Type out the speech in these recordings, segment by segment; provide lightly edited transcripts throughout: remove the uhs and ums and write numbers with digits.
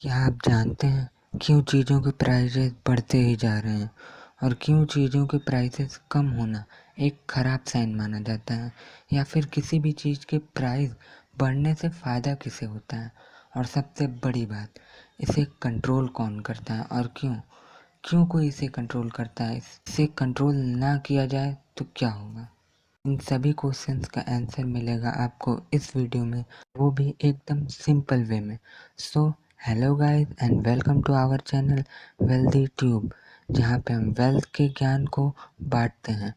क्या आप जानते हैं क्यों चीज़ों के प्राइसेस बढ़ते ही जा रहे हैं और क्यों चीज़ों के प्राइसेस कम होना एक ख़राब साइन माना जाता है, या फिर किसी भी चीज़ के प्राइस बढ़ने से फ़ायदा किसे होता है, और सबसे बड़ी बात, इसे कंट्रोल कौन करता है और क्यों क्यों कोई इसे कंट्रोल करता है। इसे कंट्रोल ना किया जाए तो क्या होगा। इन सभी क्वेश्चंस का आंसर मिलेगा आपको इस वीडियो में, वो भी एकदम सिंपल वे में। So hello guys and welcome to our channel Wealthy Tube, जहाँ पे हम वेल्थ के ज्ञान को बांटते हैं।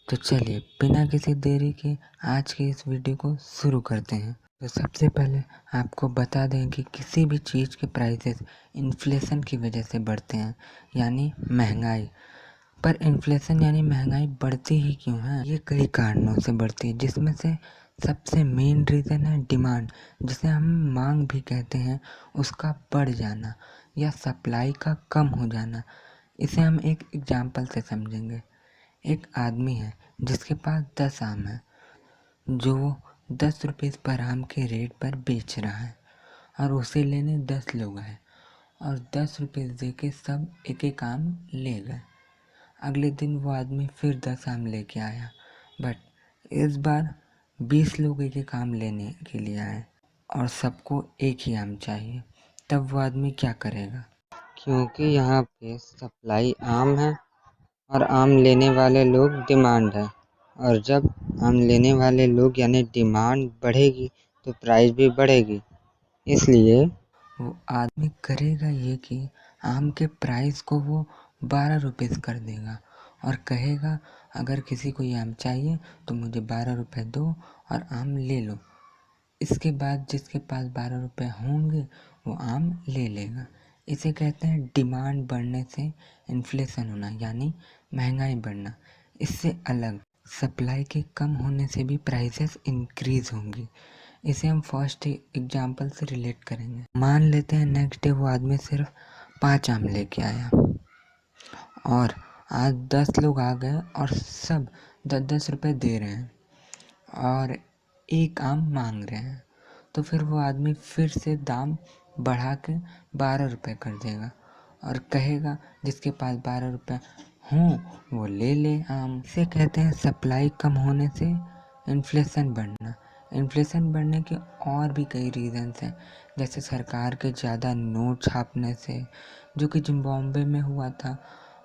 तो चलिए बिना किसी देरी के आज के इस वीडियो को शुरू करते हैं। तो सबसे पहले आपको बता दें कि किसी भी चीज़ के प्राइसेस इन्फ्लेशन की वजह से बढ़ते हैं, यानी महंगाई। पर इन्फ्लेशन यानी महंगाई बढ़ती ही क्यों है? ये कई कारणों से बढ़ती है, जिसमें से सबसे मेन रीज़न है डिमांड, जिसे हम मांग भी कहते हैं, उसका बढ़ जाना या सप्लाई का कम हो जाना। इसे हम एक एग्जांपल से समझेंगे। एक आदमी है जिसके पास 10 आम है, जो वो 10 रुपये पर आम के रेट पर बेच रहा है, और उसे लेने 10 लोग हैं और 10 रुपये दे के सब एक एक आम ले गए। अगले दिन वो आदमी फिर 10 आम लेके आया, बट इस बार 20 लोग एक एक आम लेने के लिए आए और सबको एक ही आम चाहिए। तब वो आदमी क्या करेगा? क्योंकि यहाँ पे सप्लाई आम है और आम लेने वाले लोग डिमांड है, और जब आम लेने वाले लोग यानी डिमांड बढ़ेगी तो प्राइस भी बढ़ेगी। इसलिए वो आदमी करेगा ये कि आम के प्राइस को वो 12 रुपये कर देगा और कहेगा अगर किसी को ये आम चाहिए तो मुझे 12 रुपये दो और आम ले लो। इसके बाद जिसके पास 12 रुपये होंगे वो आम ले लेगा। इसे कहते हैं डिमांड बढ़ने से इन्फ्लेशन होना, यानी महंगाई बढ़ना। इससे अलग सप्लाई के कम होने से भी प्राइसेस इंक्रीज होंगी। इसे हम फर्स्ट एग्जांपल से रिलेट करेंगे। मान लेते हैं नेक्स्ट डे वो आदमी सिर्फ 5 आम लेके आया और आज 10 लोग आ गए और सब 10-10 रुपये दे रहे हैं और एक आम मांग रहे हैं। तो फिर वो आदमी फिर से दाम बढ़ा के 12 रुपये कर देगा और कहेगा जिसके पास 12 रुपये हों वो ले ले आम। इसे कहते हैं सप्लाई कम होने से इन्फ्लेशन बढ़ना। इन्फ्लेशन बढ़ने के और भी कई रीज़न्स हैं, जैसे सरकार के ज़्यादा नोट छापने से, जो कि जिम्बाब्वे में हुआ था।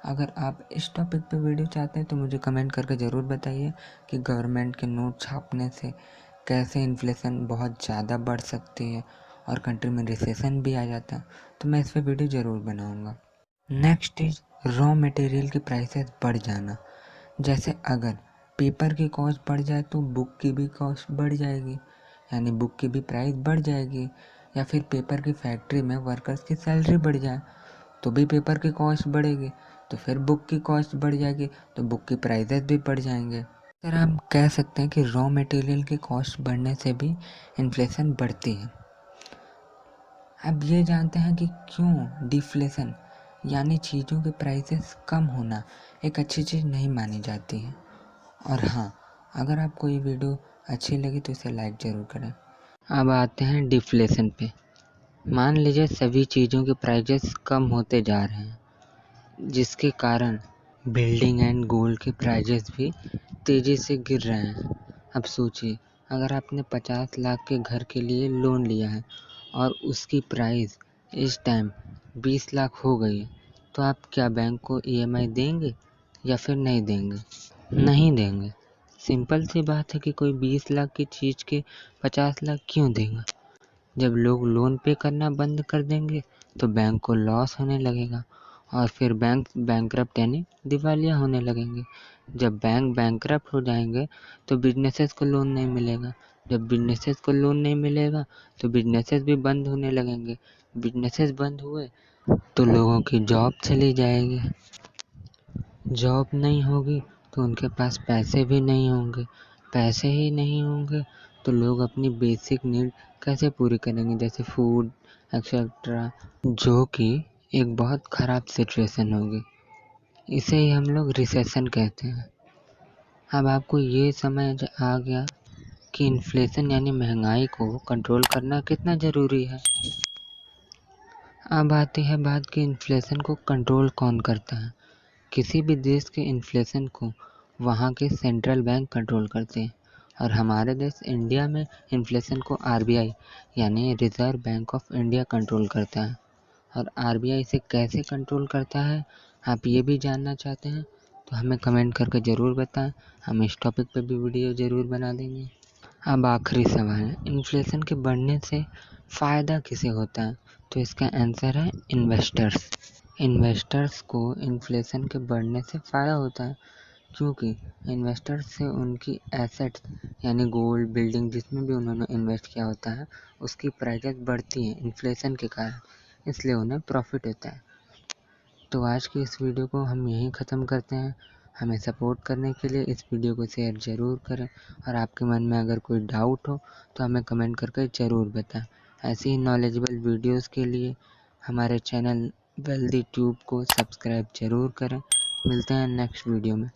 अगर आप इस टॉपिक पे वीडियो चाहते हैं तो मुझे कमेंट करके ज़रूर बताइए कि गवर्नमेंट के नोट छापने से कैसे इन्फ्लेशन बहुत ज़्यादा बढ़ सकती है और कंट्री में रिसेशन भी आ जाता है। तो मैं इस पर वीडियो ज़रूर बनाऊँगा। नेक्स्ट इज रॉ मटेरियल की प्राइसेस बढ़ जाना। जैसे अगर पेपर की कॉस्ट बढ़ जाए तो बुक की भी कॉस्ट बढ़ जाएगी, यानी बुक की भी प्राइस बढ़ जाएगी। या फिर पेपर की फैक्ट्री में वर्कर्स की सैलरी बढ़ जाए तो भी पेपर की कॉस्ट बढ़ेगी, तो फिर बुक की कॉस्ट बढ़ जाएगी तो बुक की प्राइसेस भी बढ़ जाएंगे। सर हम कह सकते हैं कि रॉ मटेरियल की कॉस्ट बढ़ने से भी इन्फ्लेशन बढ़ती है। अब ये जानते हैं कि क्यों डिफ्लेशन यानी चीज़ों के प्राइसेस कम होना एक अच्छी चीज़ नहीं मानी जाती है। और हाँ, अगर आपको ये वीडियो अच्छी लगी तो इसे लाइक ज़रूर करें। अब आते हैं डिफ्लेशन पे। मान लीजिए सभी चीज़ों के प्राइसेस कम होते जा रहे हैं, जिसके कारण बिल्डिंग एंड गोल्ड के प्राइसेस भी तेज़ी से गिर रहे हैं। अब सोचिए, अगर आपने 50 लाख के घर के लिए लोन लिया है और उसकी प्राइस इस टाइम 20 लाख हो गई है, तो आप क्या बैंक को ईएमआई देंगे या फिर नहीं देंगे? नहीं देंगे। सिंपल सी बात है कि कोई 20 लाख की चीज़ के 50 लाख क्यों देगा? जब लोग लोन पे करना बंद कर देंगे तो बैंक को लॉस होने लगेगा और फिर बैंक बैंकरप्ट यानी दिवालिया होने लगेंगे। जब बैंक बैंकरप्ट हो जाएंगे तो बिजनेसेस को लोन नहीं मिलेगा। जब बिजनेसेस को लोन नहीं मिलेगा तो बिजनेसेस भी बंद होने लगेंगे। बिजनेसेस बंद हुए तो लोगों की जॉब चली जाएगी। जॉब नहीं होगी तो उनके पास पैसे भी नहीं होंगे। पैसे ही नहीं होंगे तो लोग अपनी बेसिक नीड कैसे पूरी करेंगे, जैसे फूड एक्सेट्रा, जो कि एक बहुत ख़राब सिचुएशन होगी। इसे ही हम लोग रिसेशन कहते हैं। अब आपको ये समझ आ गया कि इन्फ्लेशन यानी महंगाई को कंट्रोल करना कितना ज़रूरी है। अब आती है बात कि इन्फ्लेशन को कंट्रोल कौन करता है। किसी भी देश के इन्फ्लेशन को वहाँ के सेंट्रल बैंक कंट्रोल करते हैं और हमारे देश इंडिया में इन्फ्लेशन को आरबीआई यानी reserve bank of India control करता है। और आरबीआई इसे कैसे कंट्रोल करता है, आप ये भी जानना चाहते हैं तो हमें कमेंट करके ज़रूर बताएं। हम इस टॉपिक पे भी वीडियो ज़रूर बना देंगे। अब आखिरी सवाल है, इन्फ्लेशन के बढ़ने से फ़ायदा किसे होता है? तो इसका आंसर है इन्वेस्टर्स। इन्वेस्टर्स को इन्फ्लेशन के बढ़ने से फ़ायदा होता है क्योंकि इन्वेस्टर्स से उनकी एसेट्स यानी गोल्ड, बिल्डिंग जिसमें भी उन्होंने इन्वेस्ट किया होता है उसकी प्राइसेस बढ़ती हैं इन्फ्लेशन के कारण, इसलिए उन्हें प्रॉफिट होता है। तो आज की इस वीडियो को हम यहीं ख़त्म करते हैं। हमें सपोर्ट करने के लिए इस वीडियो को शेयर ज़रूर करें और आपके मन में अगर कोई डाउट हो तो हमें कमेंट करके ज़रूर बताएं। ऐसी ही नॉलेजेबल वीडियोस के लिए हमारे चैनल वेल्दी ट्यूब को सब्सक्राइब ज़रूर करें। मिलते हैं नेक्स्ट वीडियो में।